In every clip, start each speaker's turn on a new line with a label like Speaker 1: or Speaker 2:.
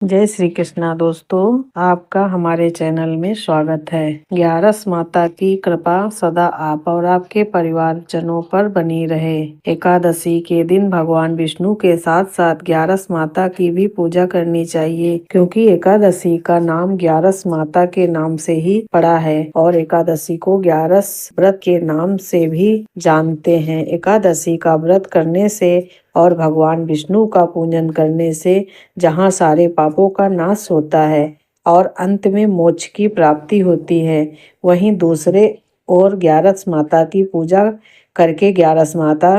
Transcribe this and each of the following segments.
Speaker 1: जय श्री कृष्णा दोस्तों, आपका हमारे चैनल में स्वागत है। ग्यारस माता की कृपा सदा आप और आपके परिवारजनों पर बनी रहे। एकादशी के दिन भगवान विष्णु के साथ साथ ग्यारस माता की भी पूजा करनी चाहिए, क्योंकि एकादशी का नाम ग्यारस माता के नाम से ही पड़ा है और एकादशी को ग्यारस व्रत के नाम से भी जानते हैं। एकादशी का व्रत करने से और भगवान विष्णु का पूजन करने से जहाँ सारे पापों का नाश होता है और अंत में मोक्ष की प्राप्ति होती है, वहीं दूसरे ओर ग्यारस माता की पूजा करके ग्यारस माता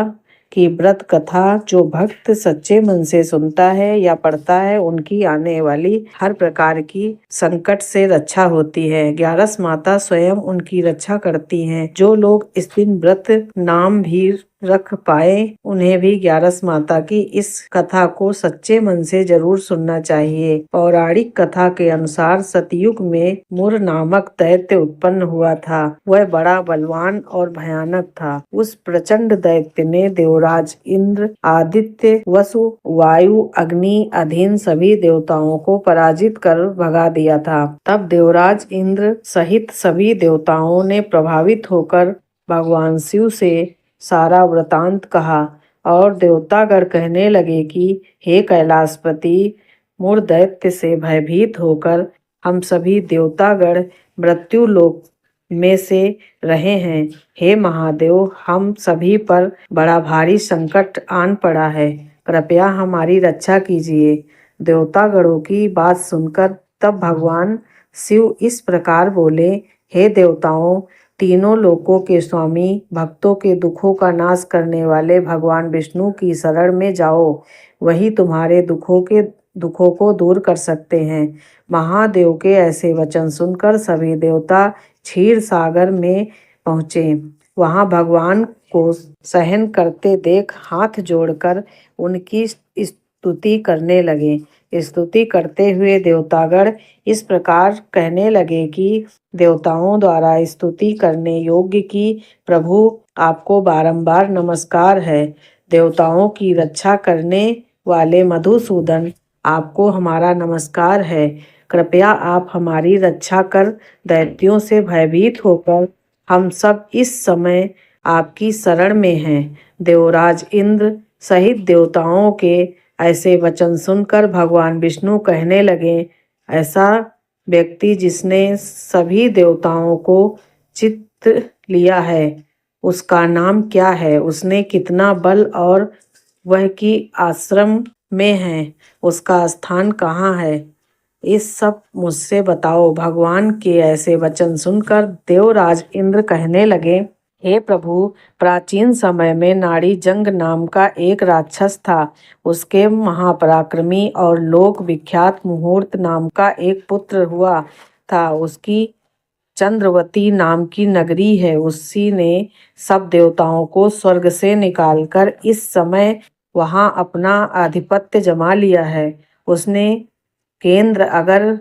Speaker 1: की व्रत कथा जो भक्त सच्चे मन से सुनता है या पढ़ता है, उनकी आने वाली हर प्रकार की संकट से रक्षा होती है। ग्यारस माता स्वयं उनकी रक्षा करती हैं। जो लोग इस दिन व्रत नाम भी रख पाए, उन्हें भी ग्यारस माता की इस कथा को सच्चे मन से जरूर सुनना चाहिए। पौराणिक कथा के अनुसार सतयुग में मुर नामक दैत्य उत्पन्न हुआ था। वह बड़ा बलवान और भयानक था। उस प्रचंड दैत्य ने देवराज इंद्र, आदित्य, वसु, वायु, अग्नि अधीन सभी देवताओं को पराजित कर भगा दिया था। तब देवराज इंद्र सहित सभी देवताओं ने प्रभावित होकर भगवान शिव से सारा वृतांत कहा और देवतागण कहने लगे कि हे कैलाशपति, मुर दैत्य से भयभीत होकर हम सभी देवतागण मृत्यु लोक में से रहे हैं। हे महादेव, हम सभी पर बड़ा भारी संकट आन पड़ा है, कृपया हमारी रक्षा कीजिए। देवतागणों की बात सुनकर तब भगवान शिव इस प्रकार बोले, हे देवताओं, तीनों लोकों के स्वामी, भक्तों के दुखों का नाश करने वाले भगवान विष्णु की शरण में जाओ, वही तुम्हारे दुखों को दूर कर सकते हैं। महादेव के ऐसे वचन सुनकर सभी देवता क्षीर सागर में पहुँचे। वहाँ भगवान को सहन करते देख हाथ जोड़कर उनकी स्तुति करने लगे। स्तुति करते हुए देवतागण इस प्रकार कहने लगे कि देवताओं द्वारा स्तुति करने योग्य की प्रभु आपको बारंबार नमस्कार है। देवताओं की रक्षा करने वाले मधुसूदन, आपको हमारा नमस्कार है। कृपया आप हमारी रक्षा कर दैत्यों से भयभीत होकर हम सब इस समय आपकी शरण में हैं। देवराज इंद्र सहित देवताओं के ऐसे वचन सुनकर भगवान विष्णु कहने लगे, ऐसा व्यक्ति जिसने सभी देवताओं को चित्त लिया है, उसका नाम क्या है, उसने कितना बल और वह की आश्रम में है, उसका स्थान कहाँ है, इस सब मुझसे बताओ। भगवान के ऐसे वचन सुनकर देवराज इंद्र कहने लगे, हे प्रभु, प्राचीन समय में नाड़ी जंग नाम का एक राक्षस था। उसके महापराक्रमी और लोक विख्यात मुहूर्त नाम का एक पुत्र हुआ था। उसकी चंद्रवती नाम की नगरी है। उसी ने सब देवताओं को स्वर्ग से निकालकर इस समय वहाँ अपना आधिपत्य जमा लिया है। उसने केंद्र अगर,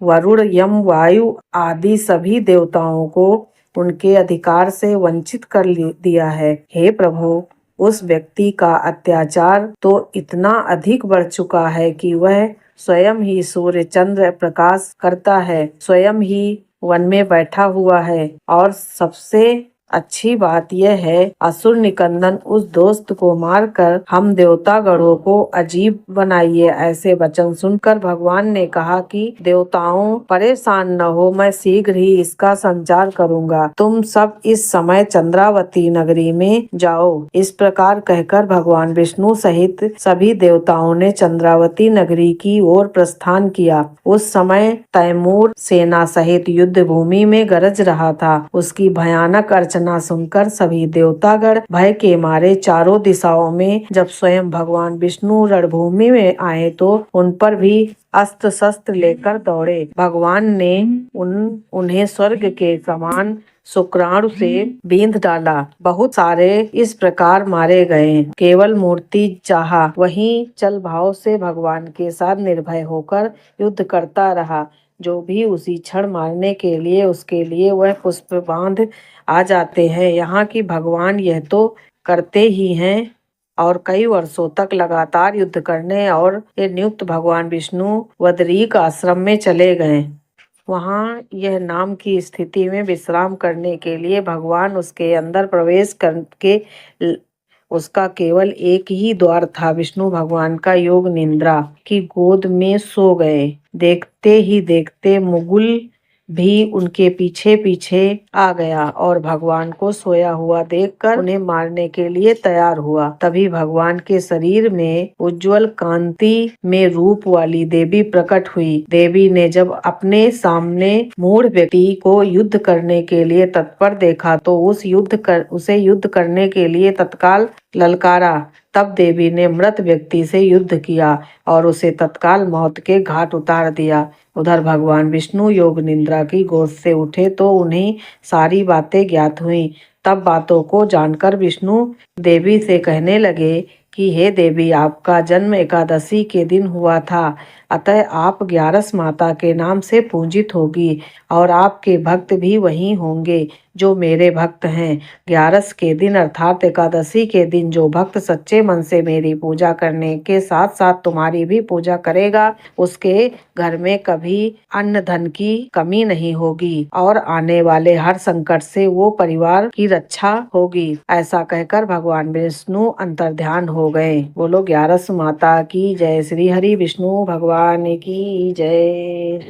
Speaker 1: वरुण, यम, वायु आदि सभी देवताओं को उनके अधिकार से वंचित कर दिया है। हे प्रभु, उस व्यक्ति का अत्याचार तो इतना अधिक बढ़ चुका है कि वह स्वयं ही सूर्य चंद्र प्रकाश करता है, स्वयं ही वन में बैठा हुआ है और सबसे अच्छी बात यह है, असुर निकंदन उस दोस्त को मारकर हम देवता गणों को अजीब बनाइए। ऐसे वचन सुनकर भगवान ने कहा कि देवताओं परेशान न हो, मैं शीघ्र ही इसका संचार करूंगा। तुम सब इस समय चंद्रावती नगरी में जाओ। इस प्रकार कहकर भगवान विष्णु सहित सभी देवताओं ने चंद्रावती नगरी की ओर प्रस्थान किया। उस समय तैमूर सेना सहित युद्ध भूमि में गरज रहा था। उसकी भयानक अर्चना सुनकर सभी देवतागण भय के मारे चारों दिशाओं में जब स्वयं भगवान विष्णु रणभूमि में आए तो उन पर भी अस्त्र शस्त्र लेकर दौड़े। भगवान ने उन्हें स्वर्ग के समान शुक्राणु से बींध डाला। बहुत सारे इस प्रकार मारे गए। केवल मूर्ति चाहा वहीं चल भाव से भगवान के साथ निर्भय होकर युद्ध करता रहा। जो भी उसी क्षण मारने के लिए उसके लिए वह पुष्प बांध आ जाते हैं। यहाँ की भगवान यह तो करते ही हैं, और कई वर्षों तक लगातार युद्ध करने और नियुक्त भगवान विष्णु बदरीक आश्रम में चले गए। वहाँ यह नाम की स्थिति में विश्राम करने के लिए भगवान उसके अंदर प्रवेश करके उसका केवल एक ही द्वार था। विष्णु भगवान का योग निद्रा की गोद में सो गए। देखते ही देखते मुगुल भी उनके पीछे पीछे आ गया और भगवान को सोया हुआ देखकर उन्हें मारने के लिए तैयार हुआ। तभी भगवान के शरीर में उज्जवल कांति में रूप वाली देवी प्रकट हुई। देवी ने जब अपने सामने मूढ़ व्यक्ति को युद्ध करने के लिए तत्पर देखा तो उसे युद्ध करने के लिए तत्काल ललकारा। तब देवी ने मृत व्यक्ति से युद्ध किया और उसे तत्काल मौत के घाट उतार दिया। उधर भगवान विष्णु योग निद्रा की गोद से उठे तो उन्हें सारी बातें ज्ञात हुईं। तब बातों को जानकर विष्णु देवी से कहने लगे कि हे देवी, आपका जन्म एकादशी के दिन हुआ था, अतः आप ग्यारस माता के नाम से पूजित होगी और आपके भक्त भी वही होंगे जो मेरे भक्त हैं। ग्यारस के दिन अर्थात एकादशी के दिन जो भक्त सच्चे मन से मेरी पूजा करने के साथ साथ तुम्हारी भी पूजा करेगा, उसके घर में कभी अन्न धन की कमी नहीं होगी और आने वाले हर संकट से वो परिवार की रक्षा होगी। ऐसा कहकर भगवान विष्णु अंतर्ध्यान हो गए। बोलो ग्यारस माता की जय। श्री हरि विष्णु भगवान की जय।